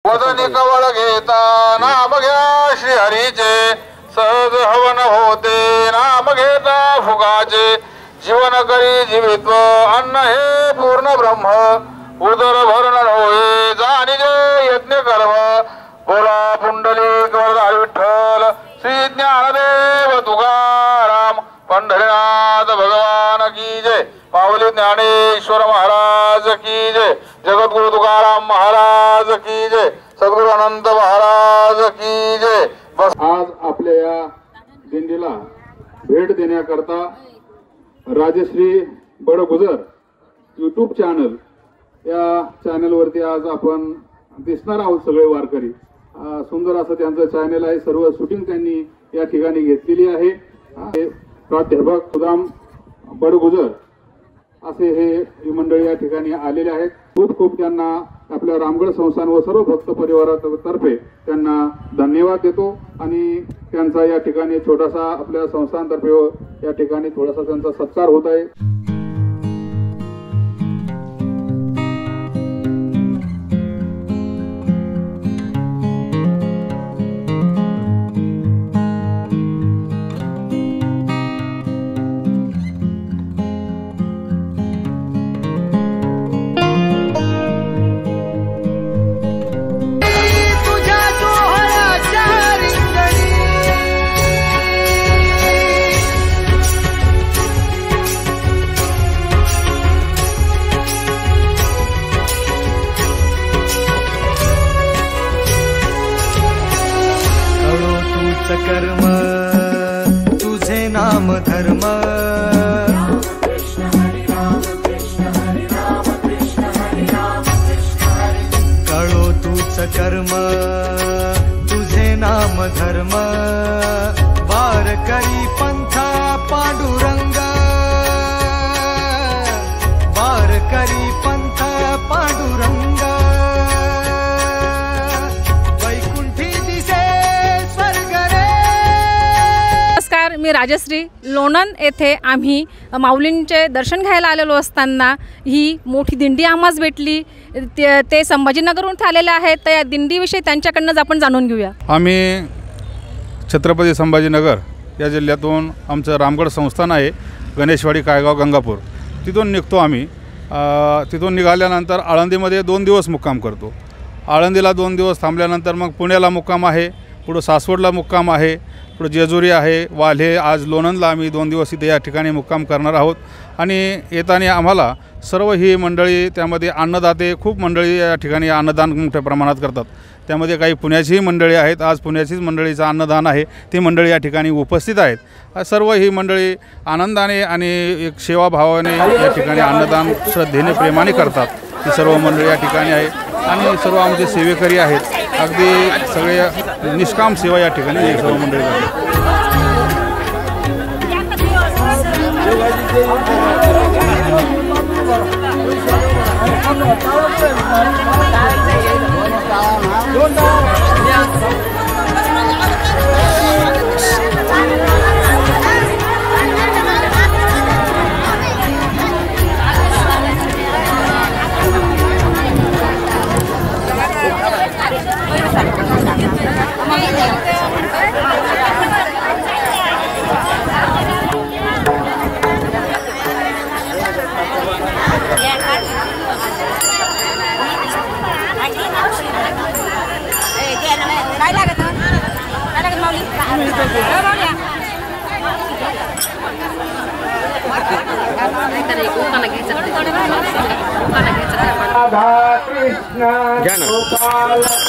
वदनी कवळ घेता नाम घ्या श्री हरीचे सहज हवन होते नाम घेता फुगाचे जीवन करी जीवित्व अन्न हे पूर्ण ब्रह्म उदर भरण होय जाणी जे यज्ञ कर्म बोला पुंडलिक वरदारी विठ्ठल श्री ज्ञानदेव तुकाराम पंढरीनाथ भगवान की जय माऊली ज्ञानेश्वर महाराज की जय जगद्गुरु तुकाराम महाराज की जय सद्गुरु अनंत महाराज की जय। बस आज आपल्या या दिंडीला भेट देण्याकरता राजश्री बडगुजर यूट्यूब चॅनल या चॅनलवरती आज आपण दिसणार आहोत सगळे वारकरी। सुंदर असं त्यांचं चॅनल आहे, सर्व शूटिंग त्यांनी या ठिकाणी घेतलेली आहे। प्राध्यापक सुदाम बडगुजर असे ही मंडळी या ठिकाणी आलेले आहेत। खूप खूप त्यांना आपल्या रामगड संस्थान व सर्व भक्त परिवारातर्फे त्यांना धन्यवाद देतो आणि त्यांचा या ठिकाणी छोटासा आपल्या संस्थानतर्फे या ठिकाणी थोडासा त्यांचा सत्कार होत आहे। कर्म तुझे नाम धर्म कळो तूच कर्म तुझे नाम धर्म वार करी पंथा पांडुरंग वार करी पंथा पांडुरंग मी राजश्री लोणंद येथे आम्ही माऊलींचे दर्शन घ्यायला आलेलो असताना ही मोठी दिंडी आम्हास भेटली। ते संभाजीनगरहून आलेले आहेत, तर या दिंडीविषयी त्यांच्याकडूनच आपण जाणून घेऊया। आम्ही छत्रपती संभाजीनगर या जिल्ह्यातून आमचं रामगड संस्थान आहे, गणेशवाडी कायगाव गंगापूर, तिथून निघतो आम्ही। तिथून निघाल्यानंतर आळंदीमध्ये 2 दिवस मुक्काम करतो। आळंदीला 2 दिवस थांबल्यानंतर मग पुण्याला मुक्काम आहे, पुढं सासवडला मुक्काम आहे, पुढे जेजुरी आहे, वाल्हे, आज लोणंदला आम्ही 2 दिवस इथे या ठिकाणी मुक्काम करणार आहोत। आणि येताना आम्हाला सर्व ही मंडळी, त्यामध्ये अन्नदाते खूप मंडळी या ठिकाणी अन्नदान मोठ्या प्रमाणात करतात। त्यामध्ये काही पुण्याचीही मंडळी आहेत, आज पुण्याचीच मंडळीचं अन्नदान आहे, ती मंडळी या ठिकाणी उपस्थित आहेत। सर्व ही मंडळी आनंदाने आणि एक सेवाभावाने या ठिकाणी अन्नदान श्रद्धेने प्रेमाने करतात। ही सर्व मंडळी या ठिकाणी आहे आणि सर्व आमचे सेवेकरी आहेत, अगदी सगळे निष्काम सेवा या ठिकाणी सर्व मंडळी करतात।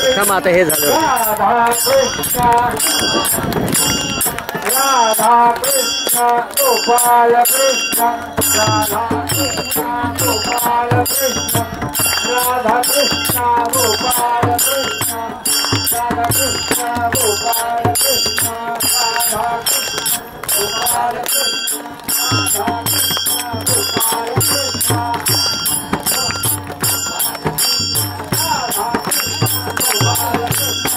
कृष्ण आता हे झालं राधा कृष्ण गोपाल कृष्ण राधा कृष्ण गोपाल कृष्ण राधा कृष्ण गोपाल कृष्ण राधा कृष्ण गोपाल कृष्ण राधा कृष्ण गोपाल कृष्ण राधा कृष्ण गोपाल कृष्ण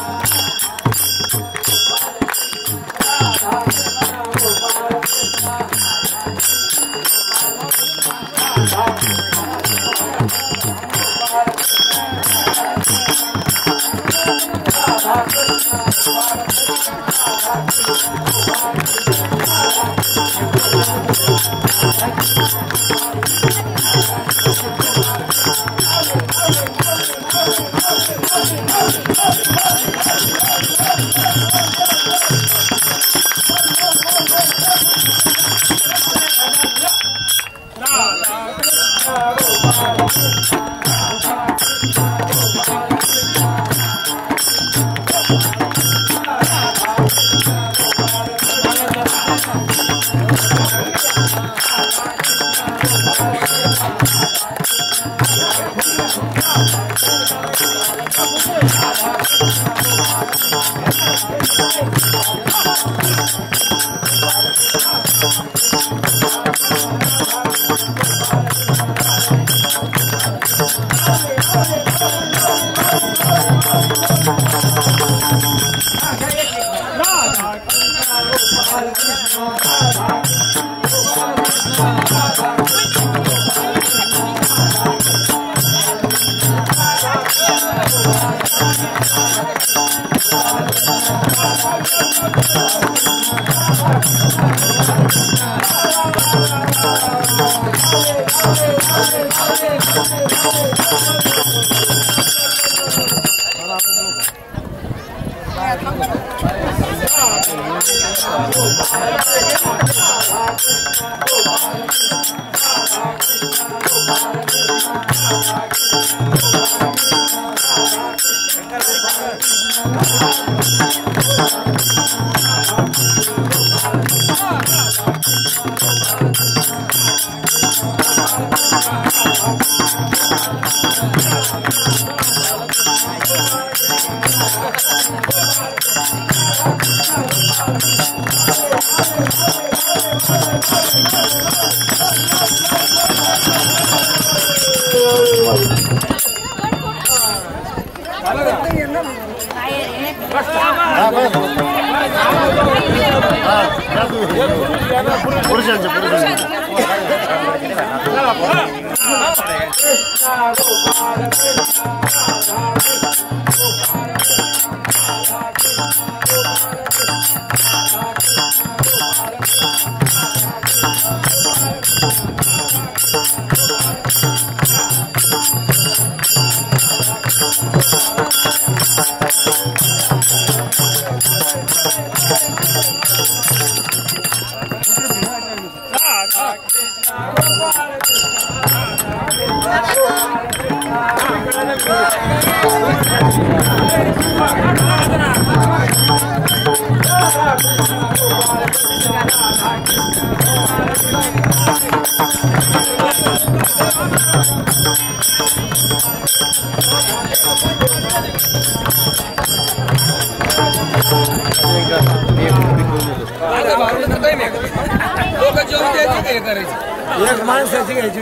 एक माणसाची घ्यायची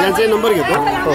यांचे नंबर घेतो.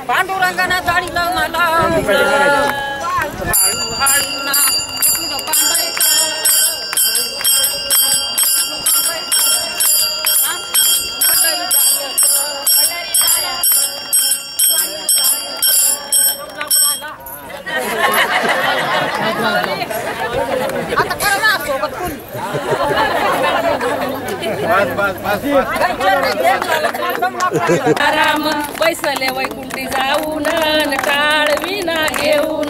पांडुरंगाना जाळीला मला राम बैसले वैकुंठी जाऊन टाळविना घेऊन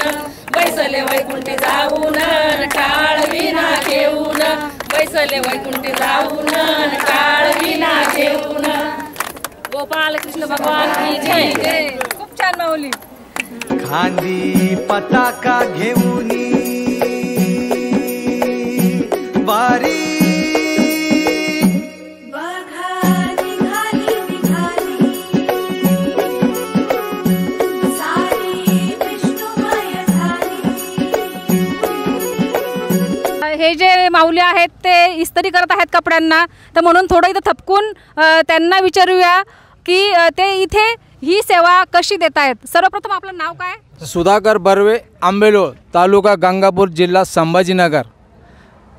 बैसले वैकुंठी जाऊन टाळविना घेऊन बैसले वैकुंठी जाऊन टाळविना घेऊन गोपाल कृष्ण भगवान की जय जय. खूप छान माऊली. खांदी पताका घेऊन वारी हे जे माऊली आहेत ते इस्त्री करत आहेत कपड्यांना, तर म्हणून थोडं इथं थपकून त्यांना विचारूया की ते इथे ही सेवा कशी देत आहेत. सर्वप्रथम आपलं नाव काय? सुधाकर बर्वे, आंबेलोळ, तालुका गंगापूर, जिल्हा संभाजीनगर.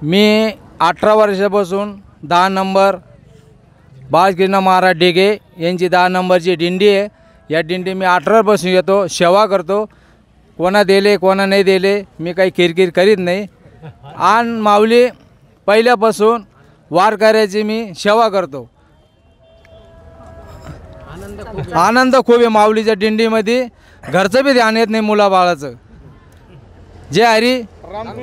मी 18 वर्षापासून 10 नंबर बाळकृष्ण महाराज डेगे यांची 10 नंबरची दिंडी आहे. या दिंडी मी 18पासून येतो, सेवा करतो. कोणा दिले कोणा नाही दिले मी काही किरकिर करीत नाही. आणि माऊली पहिल्यापासून वारकऱ्याची मी सेवा करतो. आनंद खूप आहे माऊलीच्या दिंडीमध्ये. घरचं बी ध्यान येत नाही मुलाबाळाचं. जय हरी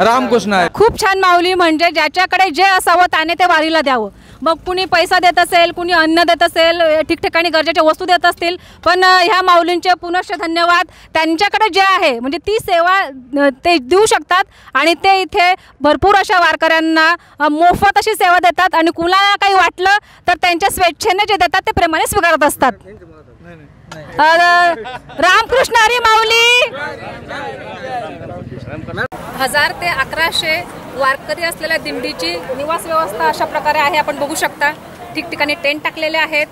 रामकृष्ण आहे. खूप छान माऊली. म्हणजे ज्याच्याकडे जे असावं त्याने ते वारीला द्यावं. मग कुणी पैसा देत असेल, कुणी अन्न देत असेल, ठिकठिकाणी गरजेच्या वस्तू देत असतील, पण ह्या माऊलींचे पुनश्च धन्यवाद. त्यांच्याकडे जे आहे म्हणजे ती सेवा ते देऊ शकतात आणि ते इथे भरपूर अशा वारकऱ्यांना मोफत अशी सेवा देतात. आणि कुणाला काही वाटलं तर त्यांच्या स्वेच्छेने जे देतात ते प्रेमाने स्वीकारत असतात. रामकृष्ण हरी माऊली. 1000 ते 1100 वारकरी असलेल्या दिंडीची निवास व्यवस्था अशा प्रकारे आहे. आपण बघू शकता ठिकठिकाणी टेंट टाकलेले आहेत.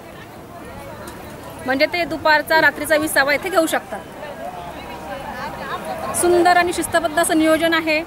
म्हणजे ते दुपारचा रात्रीचा विसावा इथे घेऊ शकतात. सुंदर आणि शिस्तबद्ध असं नियोजन आहे.